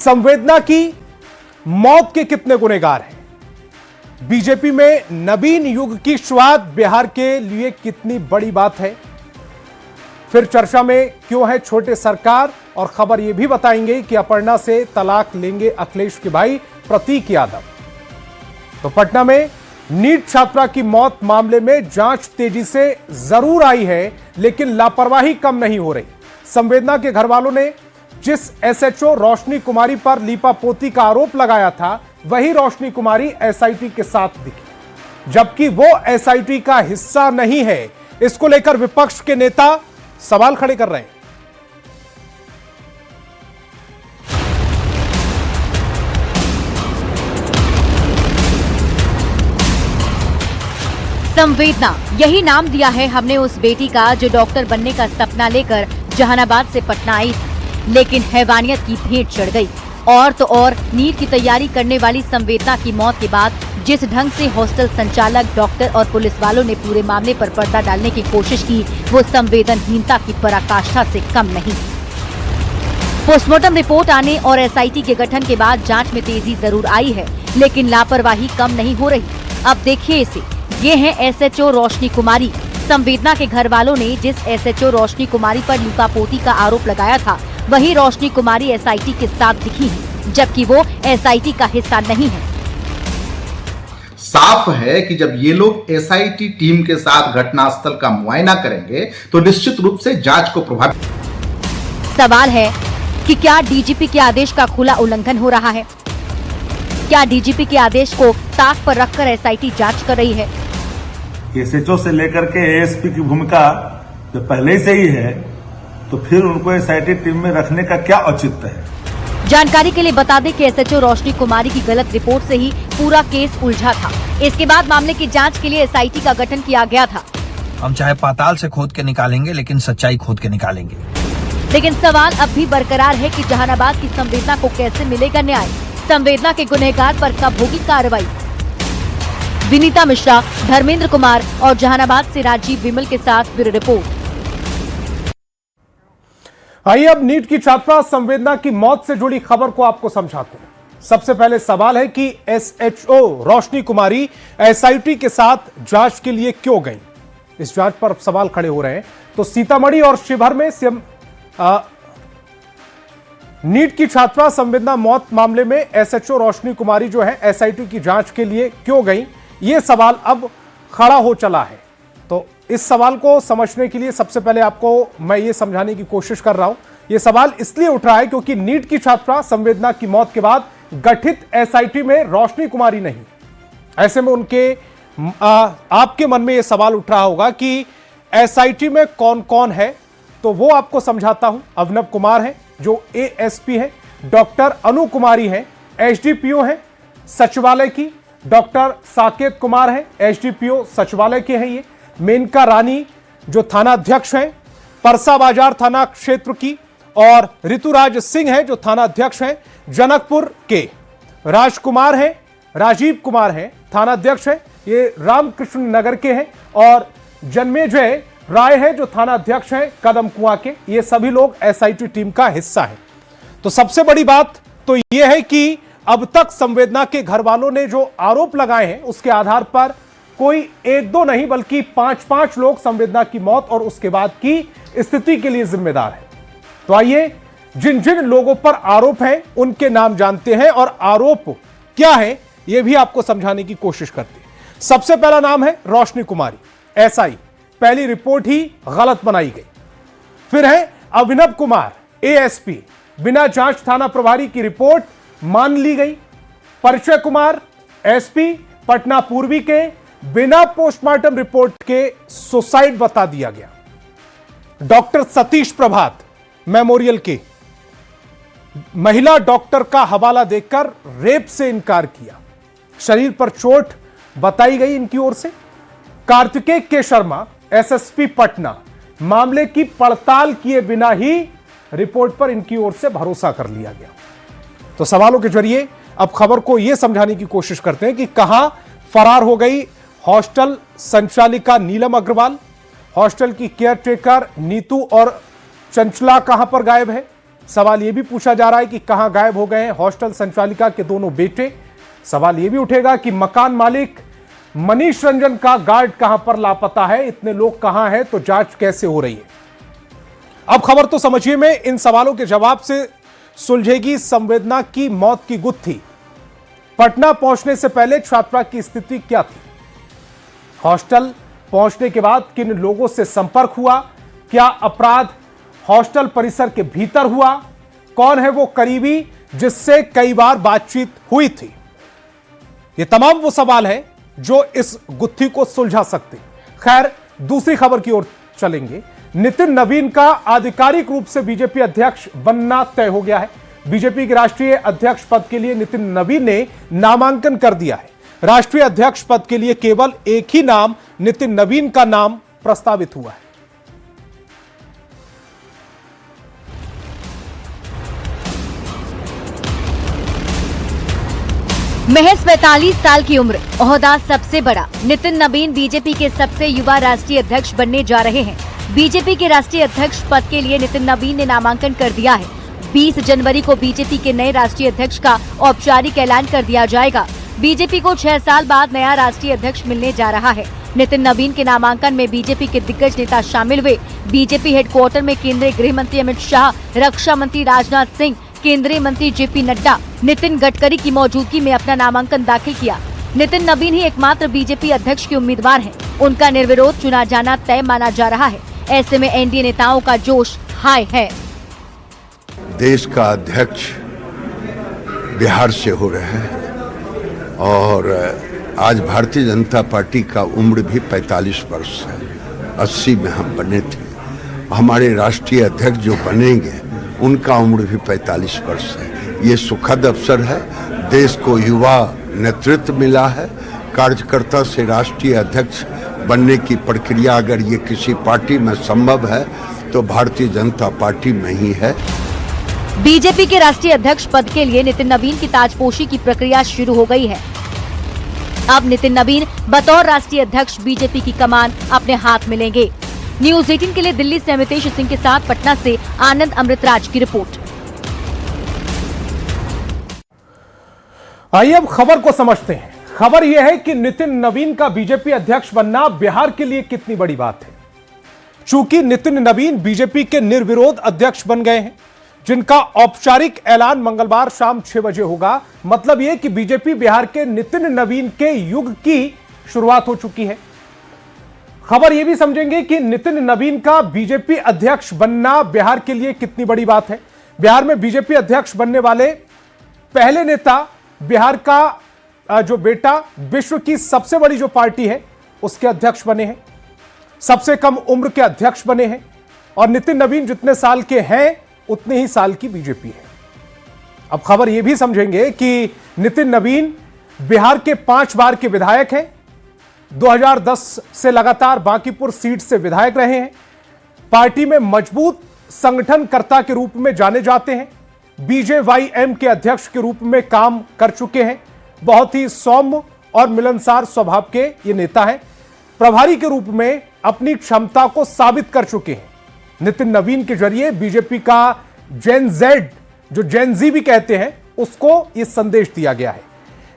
संवेदना की मौत के कितने गुनहगार हैं? बीजेपी में नवीन युग की शुरुआत बिहार के लिए कितनी बड़ी बात है? फिर चर्चा में क्यों है छोटे सरकार, और खबर यह भी बताएंगे कि अपर्णा से तलाक लेंगे अखिलेश के भाई प्रतीक यादव। तो पटना में नीट छात्रा की मौत मामले में जांच तेजी से जरूर आई है, लेकिन लापरवाही कम नहीं हो रही। संवेदना के घर वालों ने जिस एसएचओ रोशनी कुमारी पर लीपापोती का आरोप लगाया था, वही रोशनी कुमारी एसआईटी के साथ दिखी, जबकि वो एसआईटी का हिस्सा नहीं है। इसको लेकर विपक्ष के नेता सवाल खड़े कर रहे हैं। संवेदना, यही नाम दिया है हमने उस बेटी का जो डॉक्टर बनने का सपना लेकर जहानाबाद से पटना आई थी, लेकिन हैवानियत की भेंट चढ़ गई। और तो और नीट की तैयारी करने वाली संवेदना की मौत के बाद जिस ढंग से हॉस्टल संचालक, डॉक्टर और पुलिस वालों ने पूरे मामले पर पर्दा डालने की कोशिश की, वो संवेदनहीनता की पराकाष्ठा से कम नहीं। पोस्टमार्टम रिपोर्ट आने और एसआईटी के गठन के बाद जांच में तेजी जरूर आई है, लेकिन लापरवाही कम नहीं हो रही। अब देखिए इसे, ये है एसएचओ रोशनी कुमारी। संवेदना के घर वालों ने जिस एसएचओ रोशनी कुमारी पर लीपापोती का आरोप लगाया था, वही रोशनी कुमारी एसआईटी के साथ दिखी है, जबकि वो एसआईटी का हिस्सा नहीं है। साफ है कि जब ये लोग एसआईटी टीम के साथ घटनास्थल का मुआयना करेंगे तो निश्चित रूप से जांच को प्रभावित। सवाल है कि क्या डीजीपी के आदेश का खुला उल्लंघन हो रहा है? क्या डीजीपी के आदेश को ताक पर रखकर एसआईटी जांच कर रही है? एसएचओ से लेकर के एएसपी की भूमिका जब पहले से ही है, तो फिर उनको एसआईटी टीम में रखने का क्या औचित्य है? जानकारी के लिए बता दें कि एसएचओ रोशनी कुमारी की गलत रिपोर्ट से ही पूरा केस उलझा था। इसके बाद मामले की जांच के लिए एसआईटी का गठन किया गया था। हम चाहे पाताल से खोद के निकालेंगे, लेकिन सच्चाई खोद के निकालेंगे। लेकिन सवाल अब भी बरकरार है कि जहानाबाद की संवेदना को कैसे मिलेगा न्याय? संवेदना के गुनहगार पर कब होगी कार्रवाई? विनीता मिश्रा, धर्मेंद्र कुमार और जहानाबाद से राजीव विमल के साथ ब्यूरो रिपोर्ट। आइए अब नीट की छात्रा संवेदना की मौत से जुड़ी खबर को आपको समझाते हैं। सबसे पहले सवाल है कि एसएचओ रोशनी कुमारी एसआईटी के साथ जांच के लिए क्यों गई? इस जांच पर सवाल खड़े हो रहे हैं। तो सीतामढ़ी और शिवहर में नीट की छात्रा संवेदना मौत मामले में एसएचओ रोशनी कुमारी जो है एसआईटी की जांच के लिए क्यों गई, यह सवाल अब खड़ा हो चला है। तो इस सवाल को समझने के लिए सबसे पहले आपको मैं ये समझाने की कोशिश कर रहा हूं। यह सवाल इसलिए उठ रहा है क्योंकि नीट की छात्रा संवेदना की मौत के बाद गठित एसआईटी में रोशनी कुमारी नहीं। ऐसे में आपके मन में यह सवाल उठ रहा होगा कि एसआईटी में कौन कौन है, तो वो आपको समझाता हूं। अवनव कुमार है जो एएसपी है, डॉक्टर अनु कुमारी है, एसडीपीओ है सचिवालय की, डॉक्टर साकेत कुमार है, एसडीपीओ सचिवालय के हैं ये, मेनका रानी जो थाना अध्यक्ष हैं परसा बाजार थाना क्षेत्र की, और ऋतुराज सिंह है जो थाना अध्यक्ष हैं जनकपुर के, राजकुमार है, राजीव कुमार है थाना अध्यक्ष है, ये रामकृष्ण नगर के हैं, और जन्मेजय राय है जो थाना अध्यक्ष हैं कदम कुआं के। ये सभी लोग एसआईटी टीम का हिस्सा है। तो सबसे बड़ी बात तो यह है कि अब तक संवेदना के घर वालों ने जो आरोप लगाए हैं, उसके आधार पर कोई एक दो नहीं बल्कि 5-5 लोग संवेदना की मौत और उसके बाद की स्थिति के लिए जिम्मेदार है। तो आइए जिन जिन लोगों पर आरोप हैं उनके नाम जानते हैं और आरोप क्या है यह भी आपको समझाने की कोशिश करते हैं। सबसे पहला नाम है रोशनी कुमारी एसआई, पहली रिपोर्ट ही गलत बनाई गई। फिर है अभिनव कुमार एएसपी, बिना जांच थाना प्रभारी की रिपोर्ट मान ली गई। परिचय कुमार एसपी पटना पूर्वी के, बिना पोस्टमार्टम रिपोर्ट के सुसाइड बता दिया गया। डॉक्टर सतीश प्रभात मेमोरियल के, महिला डॉक्टर का हवाला देकर रेप से इनकार किया, शरीर पर चोट बताई गई इनकी ओर से। कार्तिकेय के शर्मा एसएसपी पटना, मामले की पड़ताल किए बिना ही रिपोर्ट पर इनकी ओर से भरोसा कर लिया गया। तो सवालों के जरिए अब खबर को यह समझाने की कोशिश करते हैं कि कहां फरार हो गई हॉस्टल संचालिका नीलम अग्रवाल, हॉस्टल की केयर टेकर नीतू और चंचला कहां पर गायब है, सवाल यह भी पूछा जा रहा है कि कहां गायब हो गए हैं हॉस्टल संचालिका के दोनों बेटे। सवाल यह भी उठेगा कि मकान मालिक मनीष रंजन का गार्ड कहां पर लापता है, इतने लोग कहां हैं, तो जांच कैसे हो रही है। अब खबर तो समझिए में इन सवालों के जवाब से सुलझेगी संवेदना की मौत की गुत्थी। पटना पहुंचने से पहले छात्रा की स्थिति क्या थी, हॉस्टल पहुंचने के बाद किन लोगों से संपर्क हुआ, क्या अपराध हॉस्टल परिसर के भीतर हुआ, कौन है वो करीबी जिससे कई बार बातचीत हुई थी। ये तमाम वो सवाल हैं जो इस गुत्थी को सुलझा सकते। खैर, दूसरी खबर की ओर चलेंगे। नितिन नवीन का आधिकारिक रूप से बीजेपी अध्यक्ष बनना तय हो गया है। बीजेपी के राष्ट्रीय अध्यक्ष पद के लिए नितिन नवीन ने नामांकन कर दिया है। राष्ट्रीय अध्यक्ष पद के लिए केवल एक ही नाम, नितिन नवीन का नाम प्रस्तावित हुआ है। महज 45 साल की उम्र, ओहदा सबसे बड़ा। नितिन नवीन बीजेपी के सबसे युवा राष्ट्रीय अध्यक्ष बनने जा रहे हैं। बीजेपी के राष्ट्रीय अध्यक्ष पद के लिए नितिन नवीन ने नामांकन कर दिया है। 20 जनवरी को बीजेपी के नए राष्ट्रीय अध्यक्ष का औपचारिक ऐलान कर दिया जाएगा। बीजेपी को 6 साल बाद नया राष्ट्रीय अध्यक्ष मिलने जा रहा है। नितिन नवीन के नामांकन में बीजेपी के दिग्गज नेता शामिल हुए। बीजेपी हेडक्वार्टर में केंद्रीय गृह मंत्री अमित शाह, रक्षा मंत्री राजनाथ सिंह, केंद्रीय मंत्री जेपी नड्डा, नितिन गडकरी की मौजूदगी में अपना नामांकन दाखिल किया। नितिन नवीन ही एकमात्र बीजेपी अध्यक्ष के उम्मीदवार हैं। उनका निर्विरोध चुना जाना तय माना जा रहा है। ऐसे में एनडीए नेताओं का जोश हाई है। देश का अध्यक्ष बिहार से हो रहे हैं और आज भारतीय जनता पार्टी का उम्र भी 45 वर्ष है। 80 में हम बने थे। हमारे राष्ट्रीय अध्यक्ष जो बनेंगे उनका उम्र भी 45 वर्ष है। ये सुखद अवसर है। देश को युवा नेतृत्व मिला है। कार्यकर्ता से राष्ट्रीय अध्यक्ष बनने की प्रक्रिया अगर ये किसी पार्टी में संभव है तो भारतीय जनता पार्टी में ही है। बीजेपी के राष्ट्रीय अध्यक्ष पद के लिए नितिन नवीन की ताजपोशी की प्रक्रिया शुरू हो गई है। अब नितिन नवीन बतौर राष्ट्रीय अध्यक्ष बीजेपी की कमान अपने हाथ में लेंगे। न्यूज 18 के लिए दिल्ली से अमितेश सिंह के साथ पटना से आनंद अमृतराज की रिपोर्ट। आइए अब खबर को समझते हैं। खबर यह है कि नितिन नवीन का बीजेपी अध्यक्ष बनना बिहार के लिए कितनी बड़ी बात है। चूंकि नितिन नवीन बीजेपी के निर्विरोध अध्यक्ष बन गए हैं, जिनका औपचारिक ऐलान मंगलवार शाम 6 बजे होगा, मतलब यह कि बीजेपी बिहार के नितिन नवीन के युग की शुरुआत हो चुकी है। खबर यह भी समझेंगे कि नितिन नवीन का बीजेपी अध्यक्ष बनना बिहार के लिए कितनी बड़ी बात है। बिहार में बीजेपी अध्यक्ष बनने वाले पहले नेता, बिहार का जो बेटा विश्व की सबसे बड़ी जो पार्टी है उसके अध्यक्ष बने हैं, सबसे कम उम्र के अध्यक्ष बने हैं। और नितिन नवीन जितने साल के हैं उतने ही साल की बीजेपी है। अब खबर यह भी समझेंगे कि नितिन नवीन बिहार के 5 बार के विधायक हैं। 2010 से लगातार बांकीपुर सीट से विधायक रहे हैं। पार्टी में मजबूत संगठनकर्ता के रूप में जाने जाते हैं। बीजेवाईएम के अध्यक्ष के रूप में काम कर चुके हैं। बहुत ही सौम्य और मिलनसार स्वभाव के ये नेता हैं। प्रभारी के रूप में अपनी क्षमता को साबित कर चुके हैं। नितिन नवीन के जरिए बीजेपी का जेन जेड, जो जेन जी भी कहते हैं, उसको यह संदेश दिया गया है।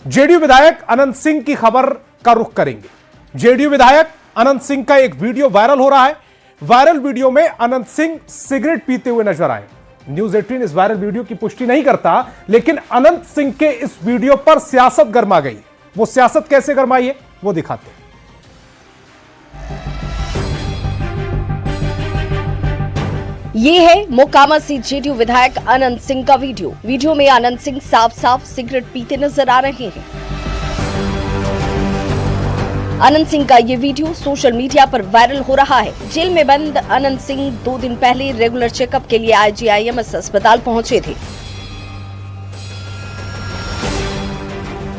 जेडीयू विधायक अनंत सिंह की खबर का रुख करेंगे। जेडीयू विधायक अनंत सिंह का एक वीडियो वायरल हो रहा है। वायरल वीडियो में अनंत सिंह सिगरेट पीते हुए नजर आए। न्यूज 18 इस वायरल वीडियो की पुष्टि नहीं करता, लेकिन अनंत सिंह के इस वीडियो पर सियासत गरमा गई। वो सियासत कैसे गरमाई है वो दिखाते हैं। ये है मोकामा से जेडीयू विधायक अनंत सिंह का वीडियो में अनंत सिंह साफ साफ सिगरेट पीते नजर आ रहे हैं। अनंत सिंह का ये वीडियो सोशल मीडिया पर वायरल हो रहा है। जेल में बंद अनंत सिंह 2 दिन पहले रेगुलर चेकअप के लिए IGIMS अस्पताल पहुंचे थे।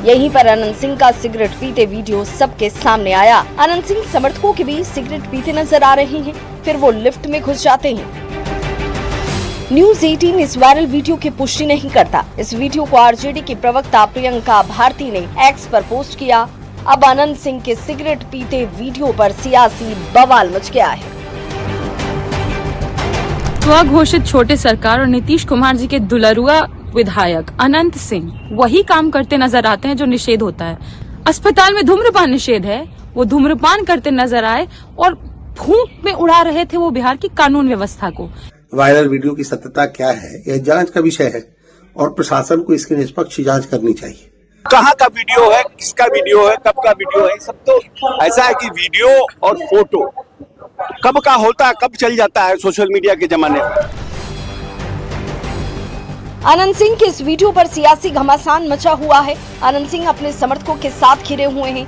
यहीं पर अनंत सिंह का सिगरेट पीते वीडियो सबके सामने आया। अनंत सिंह समर्थकों के बीच सिगरेट पीते नजर आ रहे हैं, फिर वो लिफ्ट में घुस जाते हैं। न्यूज 18 इस वायरल वीडियो की पुष्टि नहीं करता। इस वीडियो को आरजेडी की प्रवक्ता प्रियंका भारती ने एक्स पर पोस्ट किया। अब अनंत सिंह के सिगरेट पीते वीडियो पर सियासी बवाल मच गया है। स्वघोषित छोटे सरकार और नीतीश कुमार जी के दुलरुआ विधायक अनंत सिंह वही काम करते नजर आते हैं जो निषेध होता है। अस्पताल में धूम्रपान निषेध है, वो धूम्रपान करते नजर आए और फूंक में उड़ा रहे थे वो बिहार की कानून व्यवस्था को। वायरल वीडियो की सत्यता क्या है यह जांच का विषय है और प्रशासन को इसकी निष्पक्ष जांच करनी चाहिए। कहाँ का वीडियो है, किसका वीडियो है, कब का वीडियो है, सब तो ऐसा है कि वीडियो और फोटो कब का होता है, कब चल जाता है सोशल मीडिया के जमाने में। आनंद सिंह के इस वीडियो पर सियासी घमासान मचा हुआ है। आनंद सिंह अपने समर्थकों के साथ घिरे हुए हैं।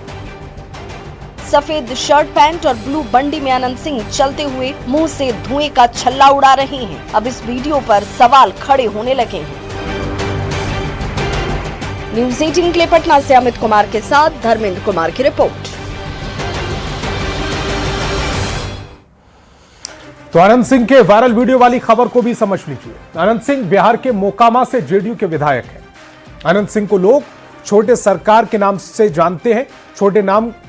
सफेद शर्ट पैंट और ब्लू बंडी में आनंद सिंह चलते हुए मुंह से धुएं का छल्ला उड़ा रहे हैं। अब इस वीडियो पर सवाल खड़े होने लगे हैं। न्यूज़ 18 के लिए पटना से अमित कुमार के साथ धर्मेंद्र कुमार की रिपोर्ट। तो आनंद सिंह के वायरल वीडियो वाली खबर को भी समझ लीजिए। आनंद सिंह बिहार के मोकामा से जेडीयू के विधायक हैं। आनंद सिंह को लोग छोटे सरकार के नाम से जानते हैं,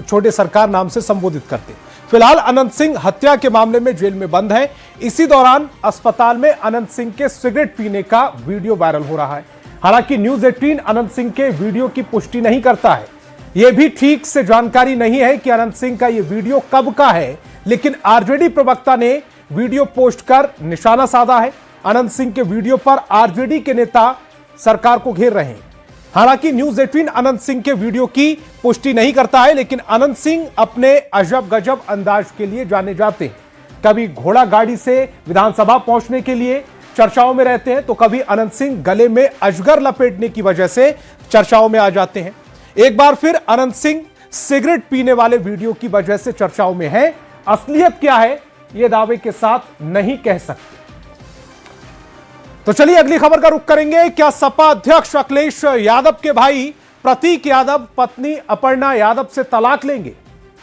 छोटे सरकार नाम से संबोधित करते हैं। फिलहाल आनंद सिंह हत्या के मामले में जेल में बंद है। इसी दौरान अस्पताल में आनंद सिंह के सिगरेट पीने का वीडियो वायरल हो रहा है। हालांकि न्यूज़ 18 आनंद सिंह के वीडियो की पुष्टि नहीं करता है। यह भी ठीक से जानकारी नहीं है कि आनंद सिंह का यह वीडियो कब का है, लेकिन आरजेडी प्रवक्ता ने वीडियो पोस्ट कर निशाना साधा है। आनंद सिंह के वीडियो पर आरजेडी के नेता सरकार को घेर रहे हैं। हालांकि न्यूज़ 18 आनंद सिंह के वीडियो की पुष्टि नहीं करता है, लेकिन आनंद सिंह अपने अजब गजब अंदाज के लिए जाने जाते हैं। कभी घोड़ा गाड़ी से विधानसभा पहुंचने के लिए चर्चाओं में रहते हैं, तो कभी आनंद सिंह गले में अजगर लपेटने की वजह से चर्चाओं में आ जाते हैं। एक बार फिर आनंद सिंह सिगरेट पीने वाले वीडियो की वजह से चर्चाओं में है। असलियत क्या है यह दावे के साथ नहीं कह सकते। तो चलिए अगली खबर का रुख करेंगे। क्या सपा अध्यक्ष अखिलेश यादव के भाई प्रतीक यादव पत्नी अपर्णा यादव से तलाक लेंगे?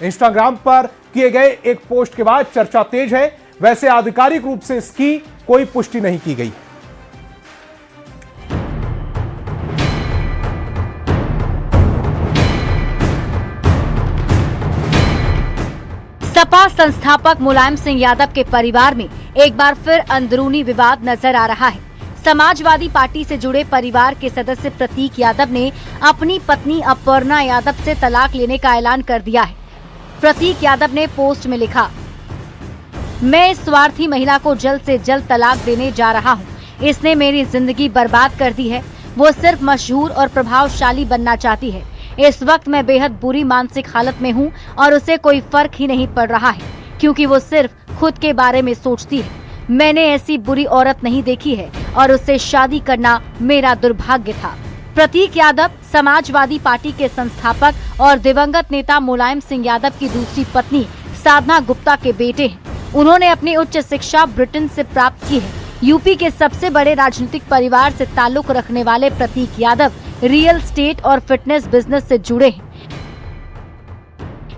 इंस्टाग्राम पर किए गए एक पोस्ट के बाद चर्चा तेज है। वैसे आधिकारिक रूप से इसकी कोई पुष्टि नहीं की गई है। सपा संस्थापक मुलायम सिंह यादव के परिवार में एक बार फिर अंदरूनी विवाद नजर आ रहा है। समाजवादी पार्टी से जुड़े परिवार के सदस्य प्रतीक यादव ने अपनी पत्नी अपर्णा यादव से तलाक लेने का ऐलान कर दिया है। प्रतीक यादव ने पोस्ट में लिखा, मैं इस स्वार्थी महिला को जल्द से जल्द तलाक देने जा रहा हूँ। इसने मेरी जिंदगी बर्बाद कर दी है। वो सिर्फ मशहूर और प्रभावशाली बनना चाहती है। इस वक्त मैं बेहद बुरी मानसिक हालत में हूँ और उसे कोई फर्क ही नहीं पड़ रहा है, क्योंकि वो सिर्फ खुद के बारे में सोचती है। मैंने ऐसी बुरी औरत नहीं देखी है और उससे शादी करना मेरा दुर्भाग्य था। प्रतीक यादव समाजवादी पार्टी के संस्थापक और दिवंगत नेता मुलायम सिंह यादव की दूसरी पत्नी साधना गुप्ता के बेटे हैं। उन्होंने अपनी उच्च शिक्षा ब्रिटेन से प्राप्त की है। यूपी के सबसे बड़े राजनीतिक परिवार से ताल्लुक रखने वाले प्रतीक यादव रियल एस्टेट और फिटनेस बिजनेस से जुड़े हैं।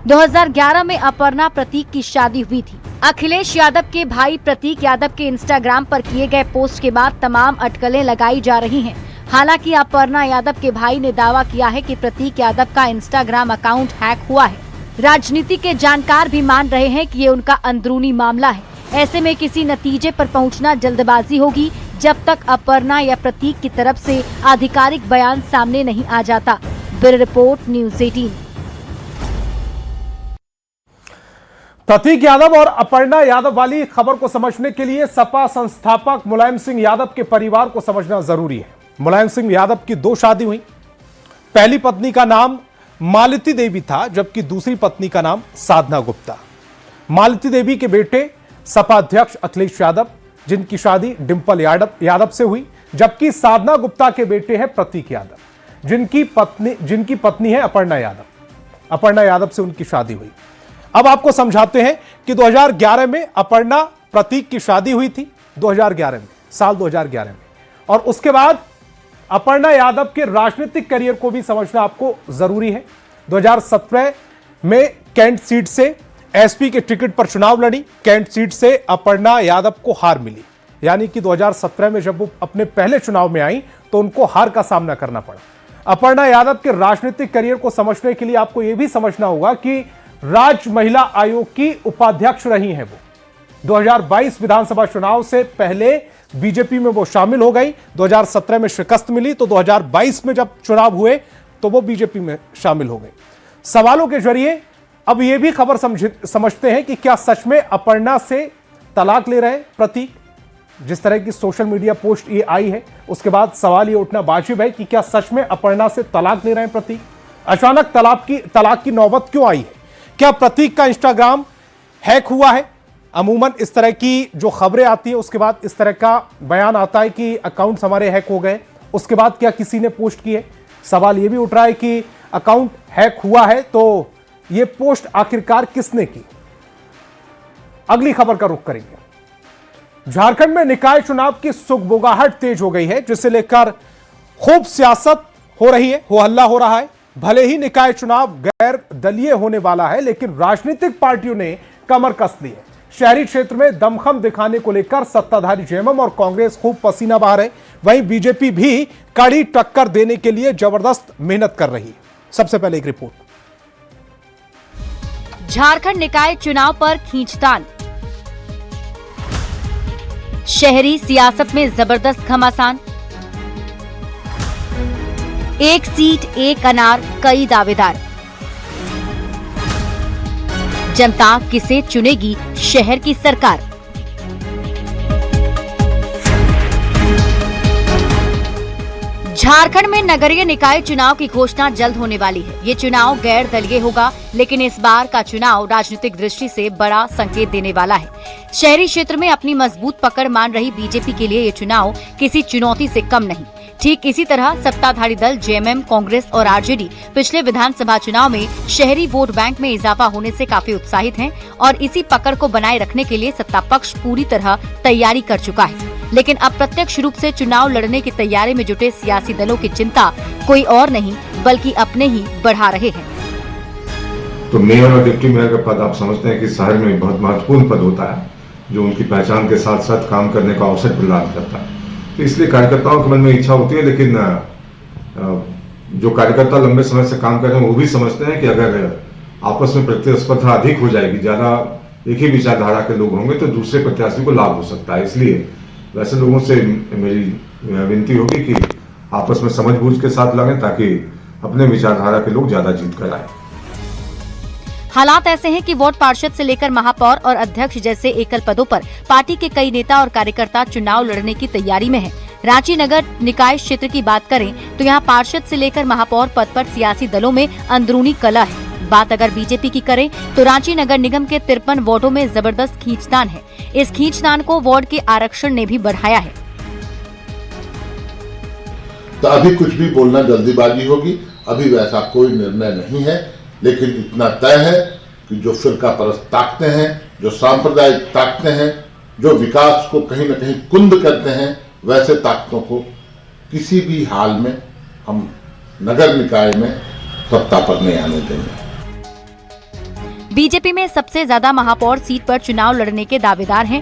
2011 में अपर्णा प्रतीक की शादी हुई थी। अखिलेश यादव के भाई प्रतीक यादव के इंस्टाग्राम पर किए गए पोस्ट के बाद तमाम अटकलें लगाई जा रही हैं। हालांकि अपर्णा यादव के भाई ने दावा किया है कि प्रतीक यादव का इंस्टाग्राम अकाउंट हैक हुआ है। राजनीति के जानकार भी मान रहे हैं कि ये उनका अंदरूनी मामला है। ऐसे में किसी नतीजे पर पहुंचना जल्दबाजी होगी जब तक अपर्णा या प्रतीक की तरफ से आधिकारिक बयान सामने नहीं आ जाता। Bureau report news 18। प्रतीक यादव और अपर्णा यादव वाली खबर को समझने के लिए सपा संस्थापक मुलायम सिंह यादव के परिवार को समझना जरूरी है। मुलायम सिंह यादव की 2 शादी हुई। पहली पत्नी का नाम मालती देवी था, जबकि दूसरी पत्नी का नाम साधना गुप्ता। मालती देवी के बेटे सपा अध्यक्ष अखिलेश यादव, जिनकी शादी डिंपल यादव से हुई, जबकि साधना गुप्ता के बेटे हैं प्रतीक यादव, जिनकी पत्नी है अपर्णा यादव। अपर्णा यादव से उनकी शादी हुई। अब आपको समझाते हैं कि 2011 में अपर्णा प्रतीक की शादी हुई थी, 2011 में, साल 2011 में। और उसके बाद अपर्णा यादव के राजनीतिक करियर को भी समझना आपको जरूरी है। 2017 में कैंट सीट से एसपी के टिकट पर चुनाव लड़ी। कैंट सीट से अपर्णा यादव को हार मिली, यानी कि 2017 में जब वो अपने पहले चुनाव में आई तो उनको हार का सामना करना पड़ा। अपर्णा यादव के राजनीतिक करियर को समझने के लिए आपको यह भी समझना होगा कि राज्य महिला आयोग की उपाध्यक्ष रही हैं वो, 2022 विधानसभा चुनाव से पहले बीजेपी में वो शामिल हो गई। 2017 में शिकस्त मिली तो 2022 में जब चुनाव हुए तो वो बीजेपी में शामिल हो गई। सवालों के जरिए अब ये भी खबर समझते हैं कि क्या सच में अपर्णा से तलाक ले रहे प्रतीक। जिस तरह की सोशल मीडिया पोस्ट ये आई है उसके बाद सवाल ये उठना वाजिब है कि क्या सच में अपर्णा से तलाक ले रहे हैं प्रतीक। अचानक तलाक की नौबत क्यों आई है? क्या प्रतीक का इंस्टाग्राम हैक हुआ है? अमूमन इस तरह की जो खबरें आती है उसके बाद इस तरह का बयान आता है कि अकाउंट्स हमारे हैक हो गए। उसके बाद क्या किसी ने पोस्ट की है? सवाल यह भी उठ रहा है कि अकाउंट हैक हुआ है तो यह पोस्ट आखिरकार किसने की। अगली खबर का रुख करेंगे। झारखंड में निकाय चुनाव की सुगबुगाहट तेज हो गई है, जिसे लेकर खूब सियासत हो रही है, हो हल्ला हो रहा है। भले ही निकाय चुनाव गैर दलीय होने वाला है, लेकिन राजनीतिक पार्टियों ने कमर कस ली है। शहरी क्षेत्र में दमखम दिखाने को लेकर सत्ताधारी जेएमएम और कांग्रेस खूब पसीना बहा रहे, वहीं बीजेपी भी कड़ी टक्कर देने के लिए जबरदस्त मेहनत कर रही है। सबसे पहले एक रिपोर्ट। झारखंड निकाय चुनाव पर खींचतान। शहरी सियासत में जबरदस्त घमासान। एक सीट एक अनार, कई दावेदार। जनता किसे चुनेगी शहर की सरकार। झारखंड में नगरीय निकाय चुनाव की घोषणा जल्द होने वाली है। ये चुनाव गैर दलीय होगा, लेकिन इस बार का चुनाव राजनीतिक दृष्टि से बड़ा संकेत देने वाला है। शहरी क्षेत्र में अपनी मजबूत पकड़ मान रही बीजेपी के लिए ये चुनाव किसी चुनौती से कम नहीं। ठीक इसी तरह सत्ताधारी दल जेएमएम, कांग्रेस और आरजेडी पिछले विधानसभा चुनाव में शहरी वोट बैंक में इजाफा होने से काफी उत्साहित हैं और इसी पकड़ को बनाए रखने के लिए सत्ता पक्ष पूरी तरह तैयारी कर चुका है। लेकिन अब प्रत्यक्ष रूप से चुनाव लड़ने की तैयारी में जुटे सियासी दलों की चिंता कोई और नहीं बल्कि अपने ही बढ़ा रहे हैं। तो मेयर और डिप्टी मेयर का पद आप समझते हैं कि शहर में बहुत महत्वपूर्ण पद होता है, जो उनकी पहचान के साथ साथ काम करने का अवसर प्रदान करता है। तो इसलिए कार्यकर्ताओं के मन में इच्छा होती है, लेकिन जो कार्यकर्ता लंबे समय से काम कर रहे हैं वो भी समझते हैं कि अगर आपस में प्रतिस्पर्धा अधिक हो जाएगी, ज्यादा एक ही विचारधारा के लोग होंगे तो दूसरे प्रत्याशी को लाभ हो सकता है। इसलिए वैसे लोगों से मेरी विनती होगी कि आपस में समझबूझ के साथ लड़ें ताकि अपने विचारधारा के लोग ज्यादा जीत कर आए। हालात ऐसे हैं कि वार्ड पार्षद से लेकर महापौर और अध्यक्ष जैसे एकल पदों पर पार्टी के कई नेता और कार्यकर्ता चुनाव लड़ने की तैयारी में हैं। रांची नगर निकाय क्षेत्र की बात करें तो यहां पार्षद से लेकर महापौर पद पर सियासी दलों में अंदरूनी कलह है। बात अगर बीजेपी की करें तो रांची नगर निगम के 53 वार्डों में जबरदस्त खींचतान है। इस खींचतान को वार्ड के आरक्षण ने भी बढ़ाया है। तो अभी कुछ भी बोलना जल्दीबाजी होगी, अभी वैसा कोई निर्णय नहीं है, लेकिन इतना तय है कि जो फिरका परस्त ताकते हैं, जो सांप्रदायिक ताकते हैं, जो विकास को कहीं न कहीं कुंद करते हैं, वैसे ताकतों को किसी भी हाल में हम नगर निकाय में सत्ता पर नहीं आने देंगे। बीजेपी में सबसे ज्यादा महापौर सीट पर चुनाव लड़ने के दावेदार हैं,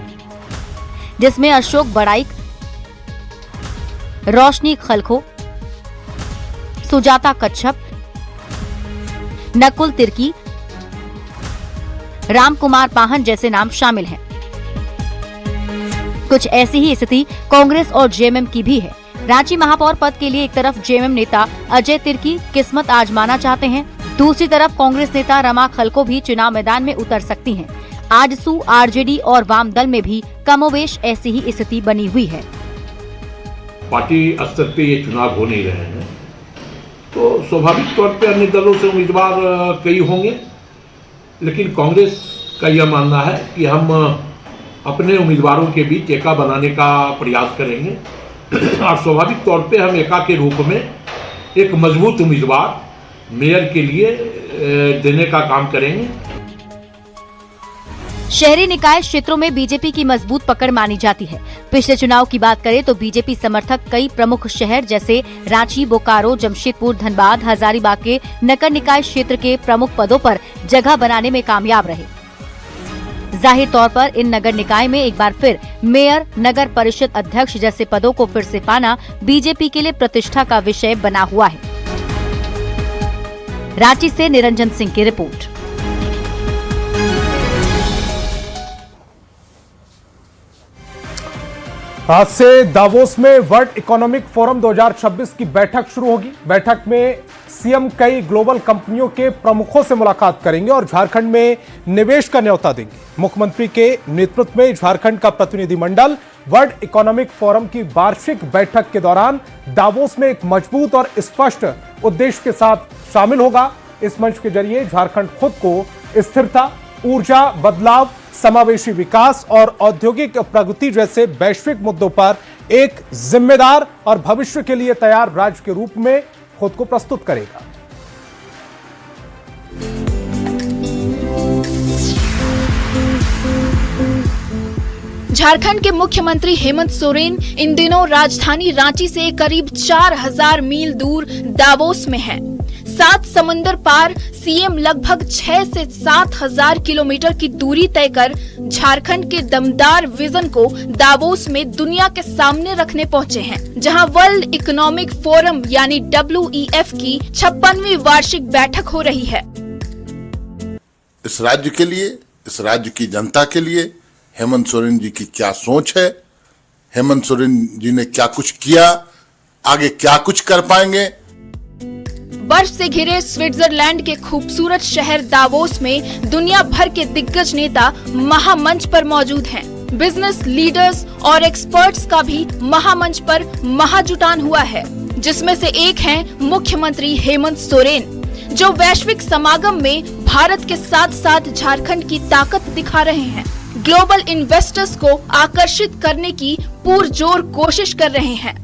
जिसमें अशोक बड़ाइक, रोशनी खलखो, सुजाता कच्छप, नकुल तिर्की, राम कुमार पाहन जैसे नाम शामिल हैं। कुछ ऐसी ही स्थिति कांग्रेस और जेएमएम की भी है। रांची महापौर पद के लिए एक तरफ जेएमएम नेता अजय तिर्की किस्मत आजमाना चाहते हैं, दूसरी तरफ कांग्रेस नेता रमा खलको भी चुनाव मैदान में उतर सकती हैं। आजसू, आरजेडी और वाम दल में भी कमोवेश ऐसी ही स्थिति बनी हुई है। पार्टी स्तर पे ये चुनाव हो नहीं रहे हैं तो स्वाभाविक तौर पे अन्य दलों से उम्मीदवार कई होंगे, लेकिन कांग्रेस का यह मानना है कि हम अपने उम्मीदवारों के बीच एका बनाने का प्रयास करेंगे और स्वाभाविक तौर पे हम एका के रूप में एक मजबूत उम्मीदवार मेयर के लिए देने का काम करेंगे। शहरी निकाय क्षेत्रों में बीजेपी की मजबूत पकड़ मानी जाती है। पिछले चुनाव की बात करें तो बीजेपी समर्थक कई प्रमुख शहर जैसे रांची, बोकारो, जमशेदपुर, धनबाद, हजारीबाग के नगर निकाय क्षेत्र के प्रमुख पदों पर जगह बनाने में कामयाब रहे। जाहिर तौर पर इन नगर निकाय में एक बार फिर मेयर, नगर परिषद अध्यक्ष जैसे पदों को फिर से पाना बीजेपी के लिए प्रतिष्ठा का विषय बना हुआ है। रांची से निरंजन सिंह की रिपोर्ट। आज से दावोस में वर्ल्ड इकोनॉमिक फोरम 2026 की बैठक शुरू होगी। बैठक में सीएम कई ग्लोबल कंपनियों के प्रमुखों से मुलाकात करेंगे और झारखंड में निवेश का न्योता देंगे। मुख्यमंत्री के नेतृत्व में झारखंड का प्रतिनिधिमंडल वर्ल्ड इकोनॉमिक फोरम की वार्षिक बैठक के दौरान दावोस में एक मजबूत और स्पष्ट उद्देश्य के साथ शामिल होगा। इस मंच के जरिए झारखंड खुद को स्थिरता, ऊर्जा, बदलाव, समावेशी विकास और औद्योगिक प्रगति जैसे वैश्विक मुद्दों पर एक जिम्मेदार और भविष्य के लिए तैयार राज्य के रूप में खुद को प्रस्तुत करेगा। झारखंड के मुख्यमंत्री हेमंत सोरेन इन दिनों राजधानी रांची से करीब 4000 मील दूर दावोस में हैं। 7 समुंदर पार सीएम लगभग 6 से 7 हजार किलोमीटर की दूरी तय कर झारखंड के दमदार विजन को दावोस में दुनिया के सामने रखने पहुंचे हैं, जहां वर्ल्ड इकोनॉमिक फोरम यानी WEF की 56वीं वार्षिक बैठक हो रही है। इस राज्य के लिए, इस राज्य की जनता के लिए हेमंत सोरेन जी की क्या सोच है, हेमंत सोरेन जी ने क्या कुछ किया, आगे क्या कुछ कर पाएंगे। बर्फ से घिरे स्विट्जरलैंड के खूबसूरत शहर दावोस में दुनिया भर के दिग्गज नेता महामंच पर मौजूद हैं। बिजनेस लीडर्स और एक्सपर्ट्स का भी महामंच पर महाजुटान हुआ है, जिसमें से एक हैं मुख्यमंत्री हेमंत सोरेन, जो वैश्विक समागम में भारत के साथ साथ झारखंड की ताकत दिखा रहे हैं। ग्लोबल इन्वेस्टर्स को आकर्षित करने की पुरजोर कोशिश कर रहे हैं।